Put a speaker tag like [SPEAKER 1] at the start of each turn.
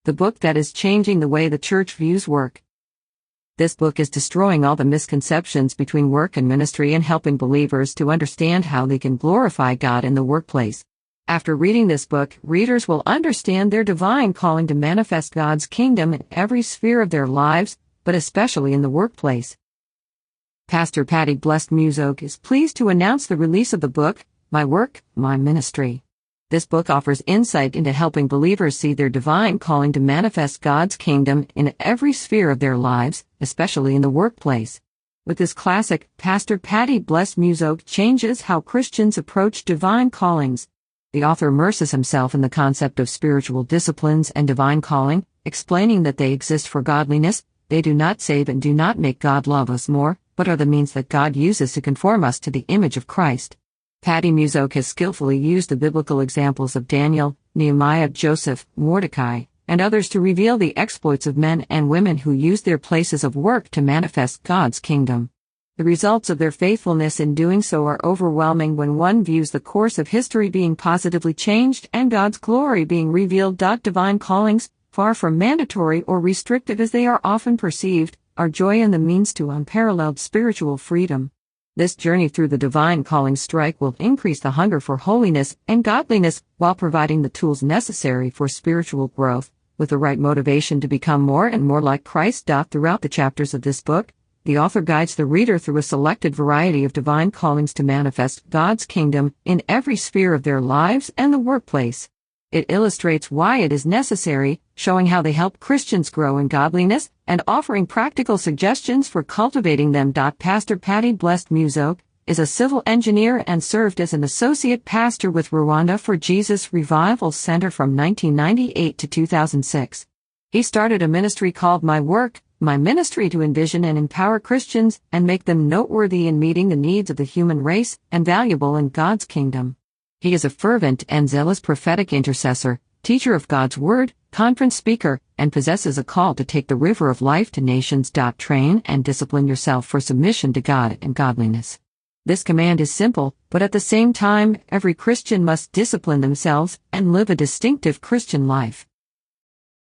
[SPEAKER 1] the book that is changing the way the church views work. This book is destroying all the misconceptions between work and ministry and helping believers to understand how they can glorify God in the workplace. After reading this book, readers will understand their divine calling to manifest God's kingdom in every sphere of their lives, but especially in the workplace. Pastor Patty Blessed Musoke is pleased to announce the release of the book, My Work, My Ministry. This book offers insight into helping believers see their divine calling to manifest God's kingdom in every sphere of their lives, especially in the workplace. With this classic, Pastor Patty Blessed Musoke changes how Christians approach divine callings. The author immerses himself in the concept of spiritual disciplines and divine calling, explaining that they exist for godliness. They do not save and do not make God love us more, but are the means that God uses to conform us to the image of Christ. Patty Musoke has skillfully used the biblical examples of Daniel, Nehemiah, Joseph, Mordecai, and others to reveal the exploits of men and women who used their places of work to manifest God's kingdom. The results of their faithfulness in doing so are overwhelming when one views the course of history being positively changed and God's glory being revealed. Divine callings, far from mandatory or restrictive as they are often perceived, are joy and the means to unparalleled spiritual freedom. This journey through the divine calling strike will increase the hunger for holiness and godliness while providing the tools necessary for spiritual growth, with the right motivation to become more and more like Christ. Throughout the chapters of this book, the author guides the reader through a selected variety of divine callings to manifest God's kingdom in every sphere of their lives and the workplace. It illustrates why it is necessary, showing how they help Christians grow in godliness, and offering practical suggestions for cultivating them. Pastor Patty Blessed Musoke is a civil engineer and served as an associate pastor with Rwanda for Jesus Revival Center from 1998 to 2006. He started a ministry called My Work, My Ministry to envision and empower Christians and make them noteworthy in meeting the needs of the human race and valuable in God's kingdom. He is a fervent and zealous prophetic intercessor, teacher of God's Word, conference speaker, and possesses a call to take the river of life to nations. Train and discipline yourself for submission to God and godliness. This command is simple, but at the same time, every Christian must discipline themselves and live a distinctive Christian life.